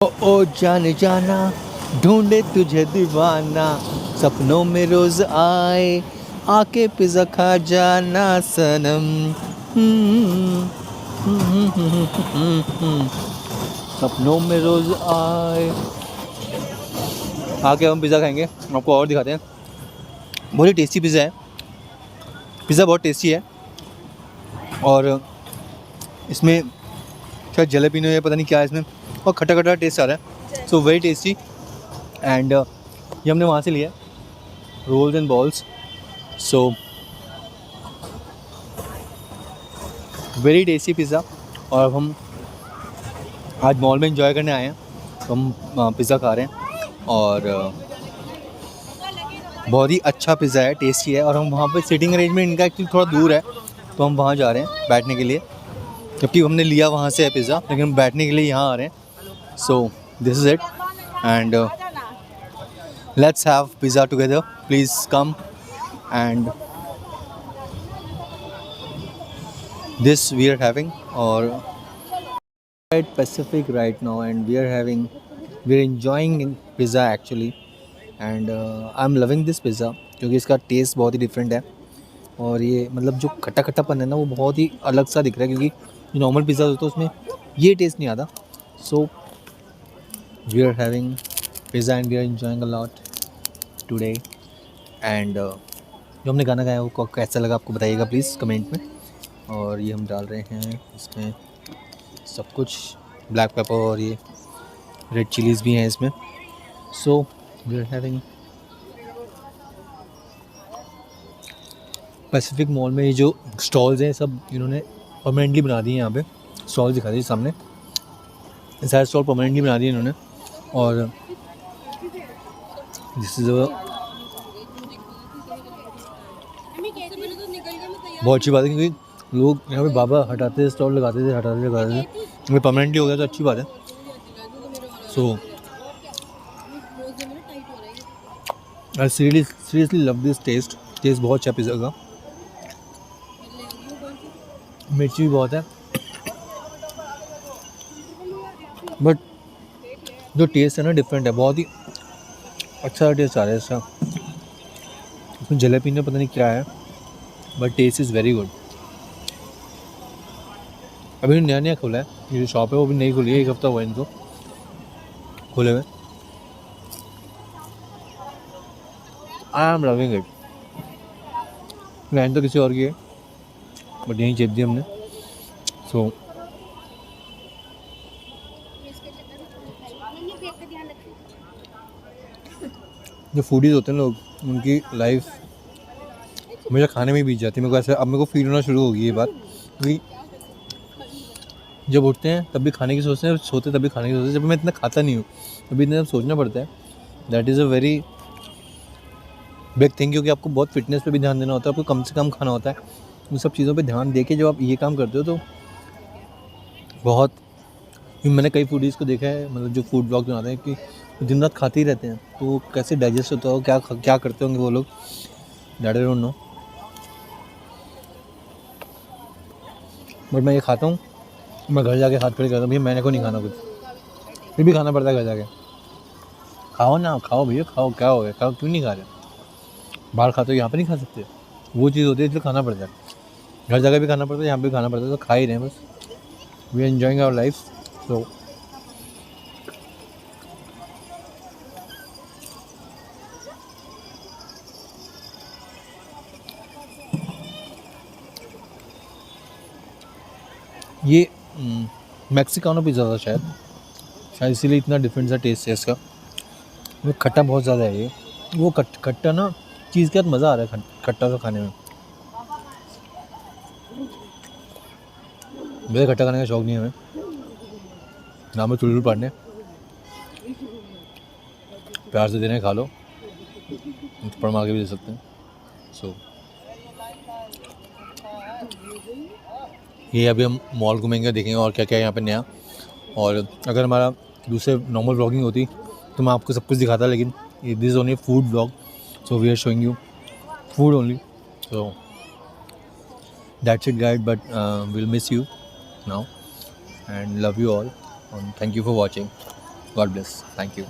ओ जाने जाना ढूंढे तुझे दीवाना सपनों में रोज आए आके पिज़्ज़ा खा जाना सनम। हम्म, सपनों में रोज आए आके हम पिज़्ज़ा खाएंगे। आपको और दिखाते हैं। बहुत ही टेस्टी पिज़्ज़ा है। पिज़्ज़ा बहुत टेस्टी है और इसमें शायद जलेबिनो है, पता नहीं क्या है इसमें, और खट्टा खट्टा टेस्ट आ रहा है। सो वेरी टेस्टी। एंड ये हमने वहाँ से लिया rolls and balls. So very tasty pizza. और अब हम आज मॉल में एंजॉय करने आए हैं, तो हम पिज़्ज़ा खा रहे हैं और बहुत ही अच्छा पिज़्ज़ा है, टेस्टी है। और हम वहाँ पे सिटिंग अरेंजमेंट इनका एक्चुअली थोड़ा दूर है, तो हम वहाँ जा रहे हैं बैठने के लिए, जबकि हमने लिया वहाँ से है पिज़्ज़ा, लेकिन हम बैठने के लिए यहाँ आ रहे हैं। So this is it and let's have pizza together, please come and this we are having. और at Pacific right now and we are enjoying pizza actually and I'm loving this pizza क्योंकि इसका test बहुत ही different है। और ये मतलब जो खट्टा खट्टापन है ना, वो बहुत ही अलग सा दिख रहा है, क्योंकि जो नॉर्मल पिज़्ज़ा होता है उसमें ये टेस्ट नहीं आता। So we are having pizza and we are enjoying a lot today and जो हमने गाना गाया वो कैसा लगा आपको बताइएगा प्लीज़ कमेंट में। और ये हम डाल रहे हैं इसमें सब कुछ, ब्लैक पेपर और ये रेड चिलीज़ भी हैं इसमें। So we are having Pacific mall में ये जो स्टॉल्स हैं सब इन्होंने परमानेंटली बना दिए हैं। यहाँ पे स्टॉल दिखा दिए सामने, सारे स्टॉल परमानेंटली बना दिए इन्होंने। और दिस इज़ बहुत अच्छी बात है, क्योंकि लोग यहाँ पे बाबा हटाते थे स्टॉल, लगाते थे परमानेंटली हो गया तो अच्छी बात है। So I seriously love this taste बहुत अच्छा पिज़्ज़ा का। मिर्ची भी बहुत है, बट जो टेस्ट है ना डिफरेंट है, बहुत ही अच्छा टेस्ट आ रहा है इसका। इसमें जलेबिनो पता नहीं क्या है, but taste is very good. अभी नया नया खुला है ये जो शॉप है, वो भी नई खुली है, 1 हफ्ता हुआ है इनको खुले हुए। I am loving it. Plan तो किसी और की है, बट यहीं चेप दी हमने। सो जो फूडीज़ होते हैं लोग, उनकी लाइफ हमेशा खाने में ही बीत जाती है। मेरे को ऐसा अब मेरे को फील होना शुरू हो गई ये बात, क्योंकि जब उठते हैं तब भी खाने की सोचते हैं, सोते तब भी खाने की सोचते हैं। जब मैं इतना खाता नहीं हूँ तभी इतना सोचना पड़ता है। That is a very big thing, क्योंकि आपको बहुत फिटनेस पे भी ध्यान देना होता है, आपको कम से कम खाना होता है। उन सब चीज़ों पे ध्यान दे के जब आप ये काम करते हो तो बहुत, मैंने कई फूडीज़ को देखा है, मतलब जो फूड ब्लॉग बनाते हैं कि दिन रात खाते ही रहते हैं, तो कैसे डाइजेस्ट होता हो, क्या करते होंगे वो लोग, that I don't know. But मैं ये खाता हूँ, मैं घर जाके हाथ खड़े करता हूँ, भैया मैंने को नहीं खाना कुछ, फिर भी खाना पड़ता है घर जाके। खाओ ना, खाओ भैया खाओ, क्या हो गया, खाओ, क्यों नहीं खा रहे? बाहर खाते हो, यहाँ पे नहीं खा सकते? वो चीज़ होती है इसलिए खाना पड़ता है। घर जाकर भी खाना पड़ता है, यहाँ पे भी खाना पड़ता है, तो खा ही रहे हैं बस। We are enjoying our life. So ये मैक्सिकानो पिज़्ज़ा था शायद इसीलिए इतना डिफरेंट सा टेस्ट है इसका। वो खट्टा बहुत ज़्यादा है ये, वो खट्टा ना चीज़ के साथ मज़ा आ रहा है खट्टा सा खाने में। मुझे खट्टा खाने का शौक नहीं है हमें, ना मैं चुलबुल पाड़ने, प्यार से देने खा लो, थप्पड़ मार के भी दे सकते हैं। सो ये अभी हम मॉल घूमेंगे, देखेंगे और क्या क्या है यहाँ पे नया। और अगर हमारा दूसरे नॉर्मल व्लॉगिंग होती तो मैं आपको सब कुछ दिखाता, लेकिन this is only food vlog, so we are showing you food only. So that's it guys, but will miss you now and love you all and thank you for watching. God bless. Thank you.